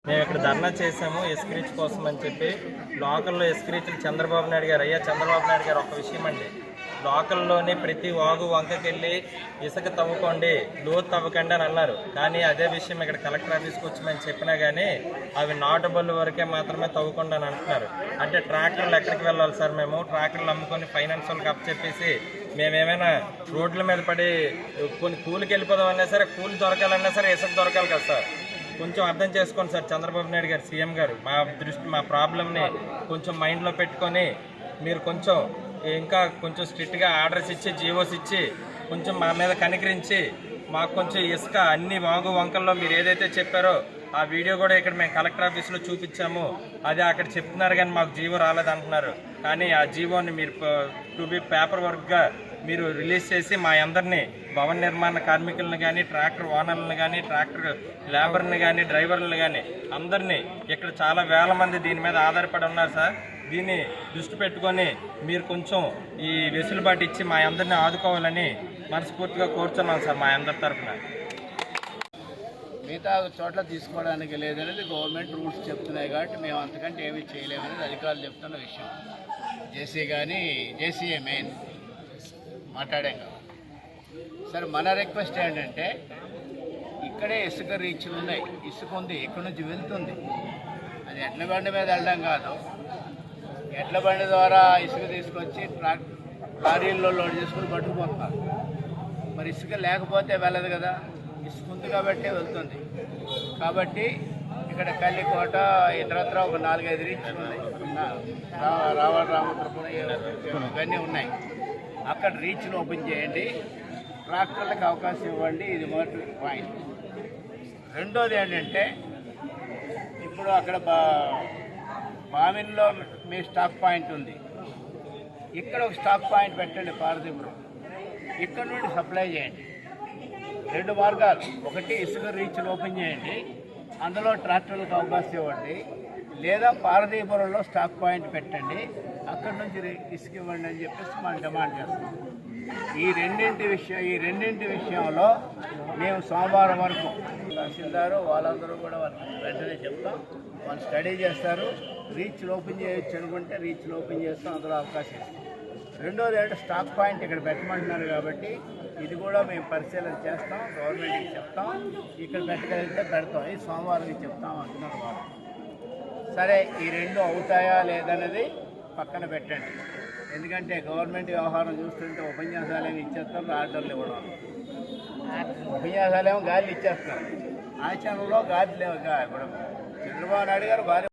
మేము ఇక్కడ ధర్నా చేసాము ఇసుక రీచ్ కోసం అని చెప్పి. లోకల్లో ఇసుక రీచ్లు చంద్రబాబు నాయుడు గారు, చంద్రబాబు నాయుడు గారు ఒక విషయం అండి, లోకల్లోని ప్రతి వాగు వంకకెళ్ళి ఇసుక తవ్వుకోండి, లోతు తవ్వకండి అని అన్నారు. కానీ అదే విషయం ఇక్కడ కలెక్టర్ ఆఫీస్కి వచ్చి మేము చెప్పినా కానీ అవి నాటబుల్ వరకే మాత్రమే తవ్వుకోండి అని అంటున్నారు. అంటే ట్రాక్టర్లు ఎక్కడికి వెళ్ళాలి సార్? మేము ట్రాక్టర్లు అమ్ముకొని ఫైనాన్స్ వాళ్ళకి అప్పచెప్పేసి మేమేమైనా రోడ్ల మీద పడి కొన్ని కూలికి వెళ్ళిపోదామన్నా సరే, కూలి దొరకాలన్నా సరే ఇసుక దొరకాలి కదా సార్. కొంచెం అర్థం చేసుకోండి సార్ చంద్రబాబు నాయుడు గారు, సీఎం గారు. మా ప్రాబ్లమ్ని కొంచెం మైండ్లో పెట్టుకొని మీరు కొంచెం ఇంకా కొంచెం స్ట్రిక్ట్గా ఆర్డర్స్ ఇచ్చి, జీవోస్ ఇచ్చి, కొంచెం మా మీద కనికరించి మాకు కొంచెం ఇసుక అన్ని వాగు వంకల్లో మీరు ఏదైతే చెప్పారో ఆ వీడియో కూడా ఇక్కడ మేము కలెక్టర్ ఆఫీస్లో చూపించాము. అది అక్కడ చెప్తున్నారు కానీ మాకు జీవో రాలేదంటున్నారు. కానీ ఆ జీవోని మీరు టు బి పేపర్ వర్క్గా మీరు రిలీజ్ చేసి మా అందరినీ, భవన నిర్మాణ కార్మికులను కానీ, ట్రాక్టర్ ఓనర్లను కానీ, ట్రాక్టర్ లేబర్ని కానీ, డ్రైవర్లను కానీ అందరినీ, ఇక్కడ చాలా వేల మంది దీని మీద ఆధారపడి ఉన్నారు సార్. దీన్ని దృష్టి పెట్టుకొని మీరు కొంచెం ఈ వెసులుబాటు ఇచ్చి మా అందరినీ ఆదుకోవాలని మనస్ఫూర్తిగా కోరుతున్నాం సార్ మా అందరి తరఫున. మిగతా చోట్ల తీసుకోవడానికి లేదనేది గవర్నమెంట్ రూల్స్ చెప్తున్నాయి కాబట్టి మేము అంతకంటే ఏమీ చేయలేమనేది అధికారులు చెప్తున్న విషయం. జేసీఏ మెయిన్ మాట్లాడాం కదా సార్. మన రిక్వెస్ట్ ఏంటంటే ఇక్కడే ఇసుక రీచ్లు ఉన్నాయి, ఇసుక ఉంది, ఇక్కడ నుంచి వెళ్తుంది. అది ఎడ్ల బండి మీద వెళ్ళడం కాదు, ఎడ్ల బండి ద్వారా ఇసుక తీసుకొచ్చి లారీల్లో లోడ్ చేసుకుని పట్టుకుపోతున్నారు. మరి ఇసుక లేకపోతే వెళ్ళదు కదా, ఇసుక ఉంది కాబట్టి వెళ్తుంది. కాబట్టి ఇక్కడ కల్లికోట ఇతరత్ర ఒక 4-5 రీచ్లు ఉన్నాయి, రామపురం ఇవన్నీ ఉన్నాయి. అక్కడ రీచ్లు ఓపెన్ చేయండి, ట్రాక్టర్లకు అవకాశం ఇవ్వండి. ఇది మొదటి పాయింట్. రెండోది ఏంటంటే ఇప్పుడు అక్కడ బావిన్లో మీ స్టాక్ పాయింట్ ఉంది, ఇక్కడ ఒక స్టాక్ పాయింట్ పెట్టండి పారదీపురం. ఇక్కడ నుండి సప్లై చేయండి. 2 మార్గాలు, ఒకటి ఇసుక రీచ్లు ఓపెన్ చేయండి, అందులో ట్రాక్టర్లకు అవకాశం ఇవ్వండి, లేదా పారదీపురంలో స్టాక్ పాయింట్ పెట్టండి, అక్కడి నుంచి ఇసుక ఇవ్వండి అని చెప్పేసి మనం డిమాండ్ చేస్తాం. ఈ రెండింటి విషయంలో మేము సోమవారం వరకు తహసీల్దారు వాళ్ళందరూ కూడా వాళ్ళకి వెంటనే చెప్తాం. వాళ్ళు స్టడీ చేస్తారు. రీచ్లు ఓపెన్ చేయొచ్చు అనుకుంటే రీచ్లు ఓపెన్ చేస్తాం, అందులో అవకాశం ఇస్తాం. రెండోది అంటే స్టాక్ పాయింట్ ఇక్కడ పెట్టమంటున్నారు కాబట్టి ఇది కూడా మేము పరిశీలన చేస్తాం, గవర్నమెంట్కి చెప్తాం. ఇక్కడ పెట్టగలిగితే పెడతాం, ఇది సోమవారం చెప్తాం అంటున్నారు వాళ్ళు. సరే, ఈ 2 అవుతాయా లేదనేది పక్కన పెట్టండి. ఎందుకంటే గవర్నమెంట్ వ్యవహారం చూస్తుంటే ఉపన్యాసాలు ఏమి ఇచ్చేస్తారు, ఆర్డర్లు ఇవ్వడం. ఉపన్యాసాలు ఏమో గాలి ఇచ్చేస్తారు, ఆచరణలో గాలి లేవు. ఇప్పుడు చంద్రబాబు నాయుడు గారు భారీ